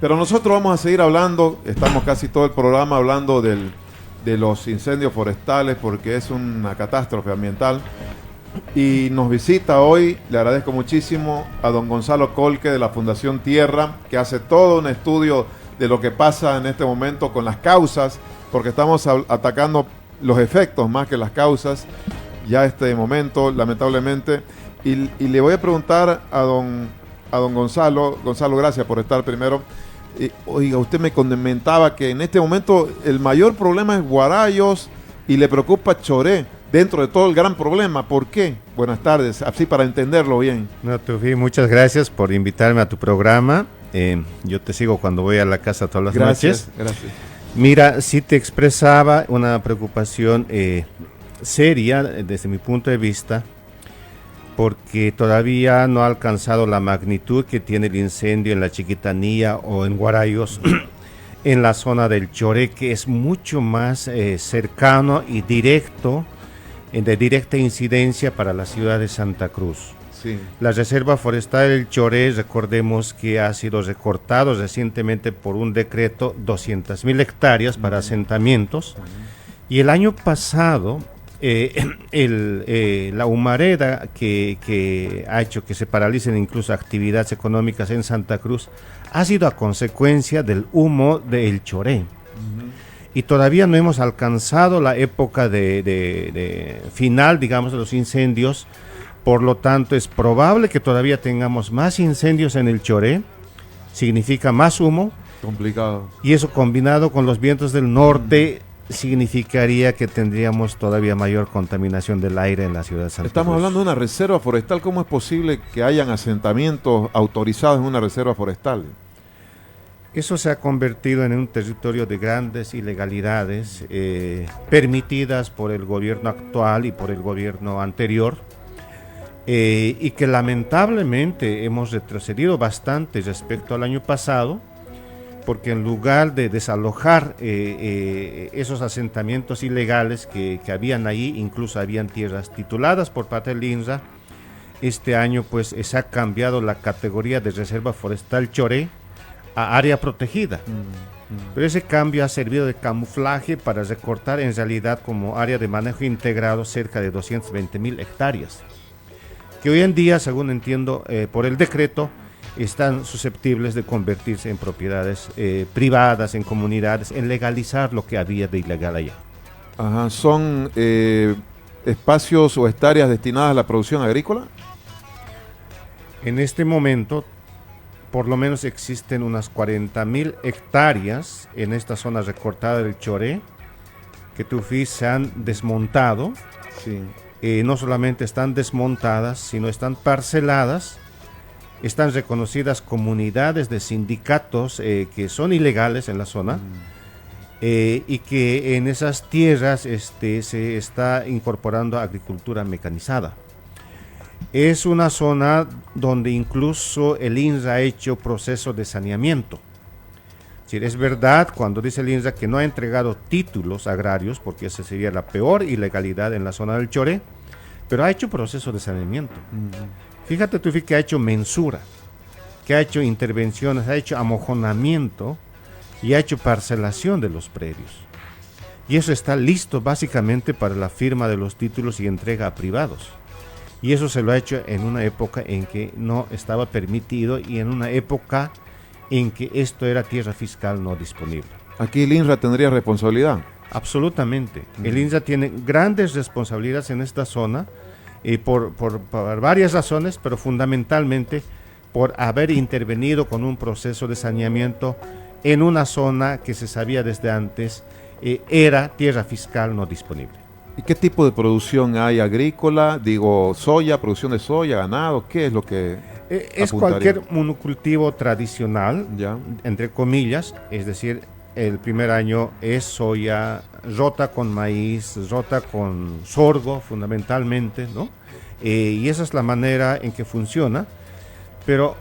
Pero nosotros vamos a seguir hablando, estamos casi todo el programa hablando de los incendios forestales porque es una catástrofe ambiental. Y nos visita hoy, le agradezco muchísimo a don Gonzalo Colque de la Fundación Tierra, que hace todo un estudio de lo que pasa en este momento con las causas, porque estamos atacando los efectos más que las causas, ya este momento, lamentablemente. Y le voy a preguntar a don Gonzalo. Gonzalo, gracias por estar primero. Oiga, usted me comentaba que en este momento el mayor problema es Guarayos y le preocupa Choré, dentro de todo el gran problema. ¿Por qué? Buenas tardes, así para entenderlo bien. No, Tufi, muchas gracias por invitarme a tu programa. Yo te sigo cuando voy a la casa todas las noches. Gracias. Mira, sí te expresaba una preocupación seria desde mi punto de vista, porque todavía no ha alcanzado la magnitud que tiene el incendio en la Chiquitanía o en Guarayos, en la zona del Choré, que es mucho más cercano y directo, de directa incidencia para la ciudad de Santa Cruz. Sí. La Reserva Forestal del Choré, recordemos que ha sido recortado recientemente por un decreto 200.000 hectáreas para asentamientos, y el año pasado la humareda que ha hecho que se paralicen incluso actividades económicas en Santa Cruz ha sido a consecuencia del humo del Choré. Y todavía no hemos alcanzado la época de final, digamos, de los incendios. Por lo tanto, es probable que todavía tengamos más incendios en el Choré, significa más humo. Complicado. Y eso combinado con los vientos del norte significaría que tendríamos todavía mayor contaminación del aire en la ciudad de Santa Cruz. Estamos hablando de una reserva forestal. ¿Cómo es posible que hayan asentamientos autorizados en una reserva forestal? Eso se ha convertido en un territorio de grandes ilegalidades permitidas por el gobierno actual y por el gobierno anterior, y que lamentablemente hemos retrocedido bastante respecto al año pasado, porque en lugar de desalojar esos asentamientos ilegales que habían ahí, incluso habían tierras tituladas por parte del INRA, este año pues se ha cambiado la categoría de Reserva Forestal Choré a área protegida. Pero ese cambio ha servido de camuflaje para recortar en realidad como área de manejo integrado cerca de 220.000 hectáreas, que hoy en día, según entiendo por el decreto, están susceptibles de convertirse en propiedades privadas, en comunidades, en legalizar lo que había de ilegal allá. Ajá, ¿son espacios o hectáreas destinadas a la producción agrícola? En este momento, por lo menos existen unas 40.000 hectáreas en esta zona recortada del Choré, que Tufi se han desmontado. Sí. No solamente están desmontadas, sino están parceladas. Están reconocidas comunidades de sindicatos que son ilegales en la zona, y que en esas tierras se está incorporando agricultura mecanizada. Es una zona donde incluso el INRA ha hecho proceso de saneamiento. Es verdad cuando dice el INRA que no ha entregado títulos agrarios, porque esa sería la peor ilegalidad en la zona del Choré, pero ha hecho proceso de saneamiento. Fíjate tú que ha hecho mensura, que ha hecho intervenciones, ha hecho amojonamiento y ha hecho parcelación de los predios. Y eso está listo básicamente para la firma de los títulos y entrega a privados. Y eso se lo ha hecho en una época en que no estaba permitido y en una época en que esto era tierra fiscal no disponible. ¿Aquí el INRA tendría responsabilidad? Absolutamente. El INRA tiene grandes responsabilidades en esta zona, por varias razones, pero fundamentalmente por haber intervenido con un proceso de saneamiento en una zona que se sabía desde antes era tierra fiscal no disponible. ¿Y qué tipo de producción hay agrícola? Digo, soya, producción de soya, ganado, ¿qué es lo que es apuntaría? Cualquier monocultivo tradicional, ¿ya? Entre comillas, es decir, el primer año es soya, rota con maíz, rota con sorgo fundamentalmente, ¿no? Y esa es la manera en que funciona, pero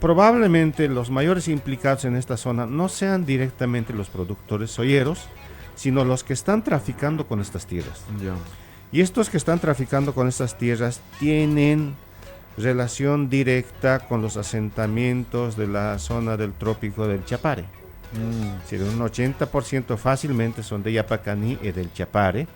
probablemente los mayores implicados en esta zona no sean directamente los productores soyeros, sino los que están traficando con estas tierras. Ya. Y estos que están traficando con estas tierras tienen relación directa con los asentamientos de la zona del trópico del Chapare. Si un 80% fácilmente son de Yapacaní y del Chapare.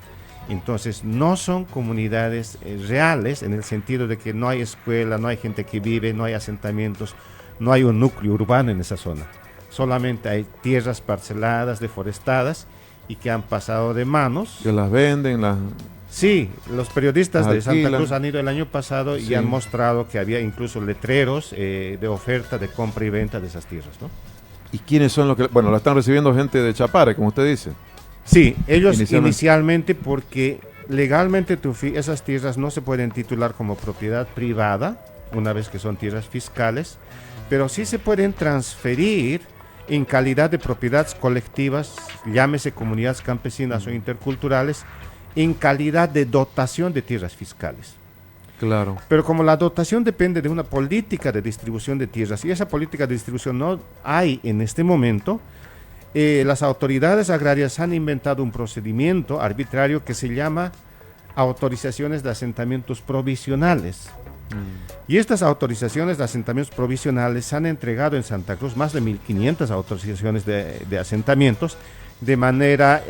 Entonces no son comunidades reales en el sentido de que no hay escuela, no hay gente que vive, no hay asentamientos, no hay un núcleo urbano en esa zona. Solamente hay tierras parceladas, deforestadas y que han pasado de manos. Que las venden, las... Sí, los periodistas de alquilan. Santa Cruz han ido el año pasado Sí. y han mostrado que había incluso letreros de oferta de compra y venta de esas tierras, ¿no? ¿Y quiénes son los que...? Bueno, lo están recibiendo gente de Chapare, como usted dice. Sí, ellos Inicialmente. inicialmente porque legalmente esas tierras no se pueden titular como propiedad privada, una vez que son tierras fiscales, pero sí se pueden transferir en calidad de propiedades colectivas, llámese comunidades campesinas o interculturales, en calidad de dotación de tierras fiscales. Claro. Pero como la dotación depende de una política de distribución de tierras y esa política de distribución no hay en este momento, las autoridades agrarias han inventado un procedimiento arbitrario que se llama autorizaciones de asentamientos provisionales. Y estas autorizaciones de asentamientos provisionales han entregado en Santa Cruz más de 1.500 autorizaciones de asentamientos de manera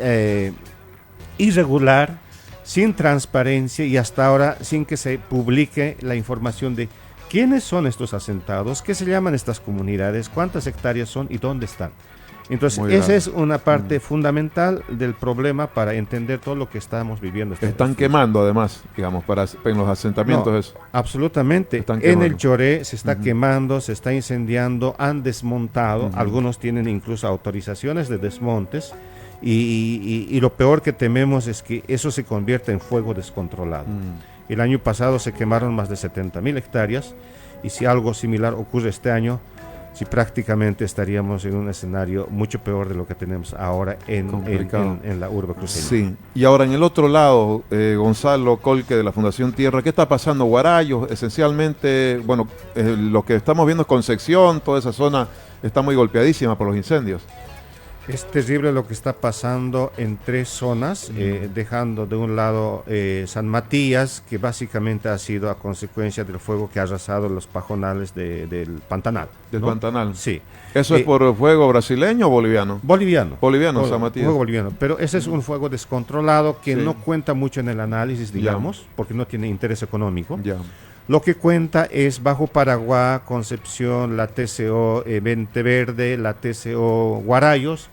irregular, sin transparencia y hasta ahora sin que se publique la información de quiénes son estos asentados, qué se llaman estas comunidades, cuántas hectáreas son y dónde están. Entonces, esa es una parte fundamental del problema para entender todo lo que estamos viviendo. Están quemando, además, digamos, en los asentamientos. No, eso. Absolutamente. En el Choré se está quemando, se está incendiando, han desmontado, algunos tienen incluso autorizaciones de desmontes, y lo peor que tememos es que eso se convierta en fuego descontrolado. El año pasado se quemaron más de 70.000 hectáreas, y si algo similar ocurre este año, si prácticamente estaríamos en un escenario mucho peor de lo que tenemos ahora en la urbe cruceña. Sí, y ahora en el otro lado, Gonzalo Colque de la Fundación Tierra, ¿qué está pasando? Guarayos, esencialmente, bueno, lo que estamos viendo es Concepción, toda esa zona está muy golpeadísima por los incendios. Es terrible lo que está pasando en tres zonas, dejando de un lado San Matías, que básicamente ha sido a consecuencia del fuego que ha arrasado los pajonales del Pantanal. Del ¿no? Pantanal. Sí. ¿Eso es por fuego brasileño o boliviano? Boliviano. Boliviano, San Matías. Fuego boliviano, pero ese es un fuego descontrolado que no cuenta mucho en el análisis, digamos, porque no tiene interés económico. Ya. Lo que cuenta es Bajo Paraguay, Concepción, la TCO Venteverde, la TCO Guarayos,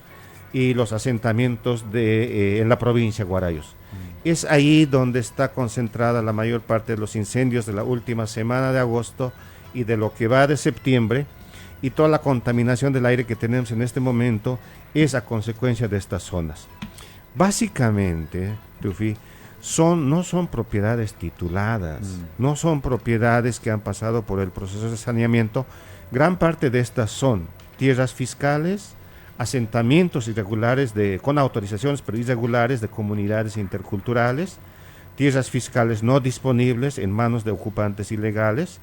y los asentamientos en la provincia de Guarayos. Es ahí donde está concentrada la mayor parte de los incendios de la última semana de agosto y de lo que va de septiembre, y toda la contaminación del aire que tenemos en este momento es a consecuencia de estas zonas. Básicamente, Tufi, no son propiedades tituladas, no son propiedades que han pasado por el proceso de saneamiento. Gran parte de estas son tierras fiscales, asentamientos irregulares con autorizaciones pero irregulares de comunidades interculturales, tierras fiscales no disponibles en manos de ocupantes ilegales,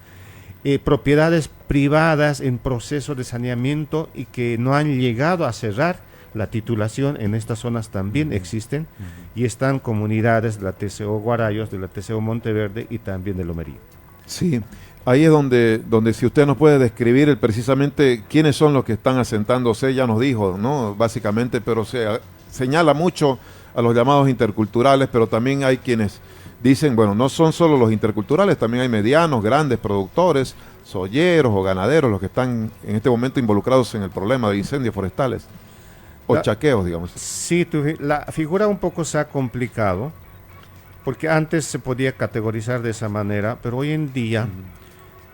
propiedades privadas en proceso de saneamiento y que no han llegado a cerrar la titulación. En estas zonas también existen y están comunidades de la TCO Guarayos, de la TCO Monteverde y también de Lomería. Sí. Ahí es donde si usted nos puede describir precisamente quiénes son los que están asentándose, ya nos dijo, ¿no? Básicamente, pero se señala mucho a los llamados interculturales, pero también hay quienes dicen, bueno, no son solo los interculturales, también hay medianos, grandes productores, soyeros o ganaderos, los que están en este momento involucrados en el problema de incendios forestales o chaqueos, digamos. Sí, la figura un poco se ha complicado, porque antes se podía categorizar de esa manera, pero hoy en día...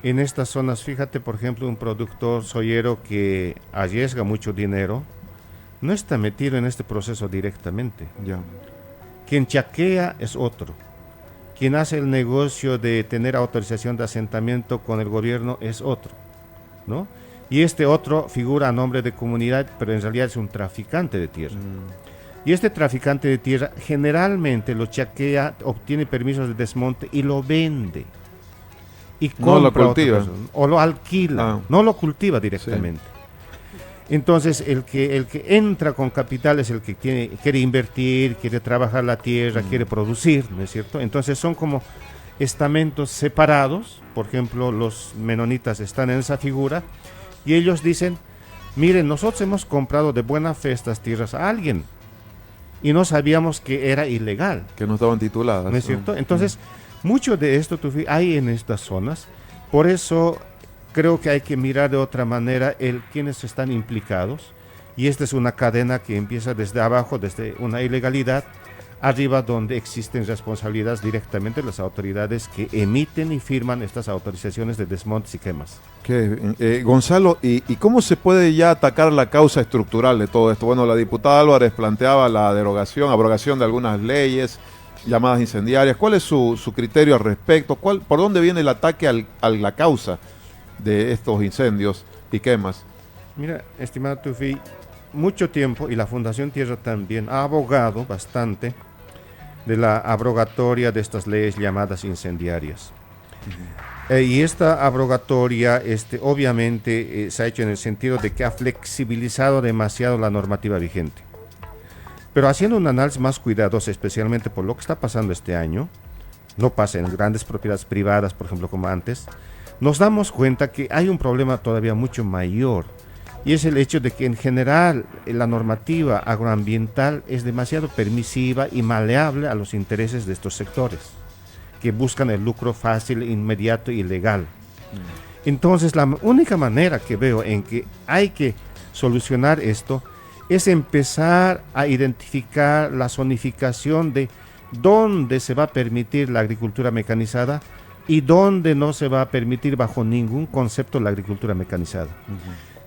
En estas zonas, fíjate, por ejemplo, un productor soyero que arriesga mucho dinero, no está metido en este proceso directamente. Ya. Quien chaquea es otro. Quien hace el negocio de tener autorización de asentamiento con el gobierno es otro, ¿no? Y este otro figura a nombre de comunidad, pero en realidad es un traficante de tierra. Y este traficante de tierra generalmente lo chaquea, obtiene permisos de desmonte y lo vende. Y no lo cultiva o lo alquila, no lo cultiva directamente. Sí. Entonces el que entra con capital es el que quiere invertir, quiere trabajar la tierra, quiere producir, ¿no es cierto? Entonces son como estamentos separados. Por ejemplo, los menonitas están en esa figura y ellos dicen, miren, nosotros hemos comprado de buena fe estas tierras a alguien y no sabíamos que era ilegal. Que no estaban tituladas. ¿No es cierto? Entonces, mucho de esto hay en estas zonas. Por eso creo que hay que mirar de otra manera quienes están implicados. Y esta es una cadena que empieza desde abajo, desde una ilegalidad, arriba donde existen responsabilidades directamente de las autoridades que emiten y firman estas autorizaciones de desmontes y quemas. Gonzalo, ¿y cómo se puede ya atacar la causa estructural de todo esto? Bueno, la diputada Álvarez planteaba la abrogación de algunas leyes llamadas incendiarias. ¿Cuál es su criterio al respecto? ¿Por dónde viene el ataque a la causa de estos incendios y quemas? Mira, estimado Tufi, mucho tiempo, y la Fundación Tierra también, ha abogado bastante de la abrogatoria de estas leyes llamadas incendiarias. Y esta abrogatoria obviamente se ha hecho en el sentido de que ha flexibilizado demasiado la normativa vigente. Pero haciendo un análisis más cuidadoso, especialmente por lo que está pasando este año, no pasa en grandes propiedades privadas, por ejemplo, como antes, nos damos cuenta que hay un problema todavía mucho mayor. Y es el hecho de que en general la normativa agroambiental es demasiado permisiva y maleable a los intereses de estos sectores, que buscan el lucro fácil, inmediato y legal. Entonces la única manera que veo en que hay que solucionar esto es empezar a identificar la zonificación de dónde se va a permitir la agricultura mecanizada y dónde no se va a permitir bajo ningún concepto la agricultura mecanizada.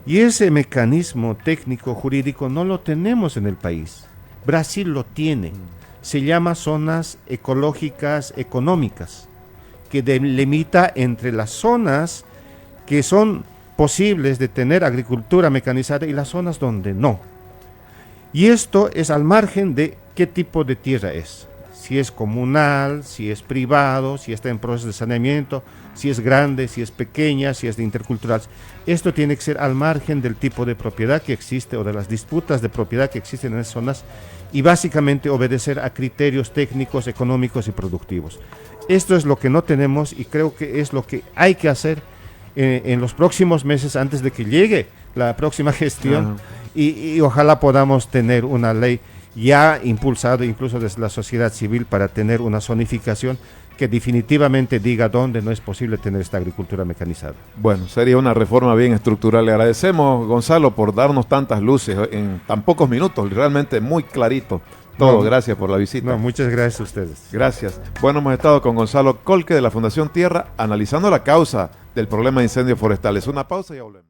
Y ese mecanismo técnico jurídico no lo tenemos en el país. Brasil lo tiene. Se llama zonas ecológicas económicas, que delimita entre las zonas que son posibles de tener agricultura mecanizada y las zonas donde no. Y esto es al margen de qué tipo de tierra es. Si es comunal, si es privado, si está en proceso de saneamiento, si es grande, si es pequeña, si es de intercultural. Esto tiene que ser al margen del tipo de propiedad que existe o de las disputas de propiedad que existen en esas zonas y básicamente obedecer a criterios técnicos, económicos y productivos. Esto es lo que no tenemos y creo que es lo que hay que hacer en los próximos meses antes de que llegue la próxima gestión y ojalá podamos tener una ley ya impulsado incluso desde la sociedad civil para tener una zonificación que definitivamente diga dónde no es posible tener esta agricultura mecanizada. Bueno, sería una reforma bien estructural. Le agradecemos, Gonzalo, por darnos tantas luces en tan pocos minutos, realmente muy clarito todo. Gracias por la visita. Muchas gracias a ustedes. Gracias. Bueno, hemos estado con Gonzalo Colque de la Fundación Tierra analizando la causa del problema de incendios forestales. Una pausa y ya volvemos.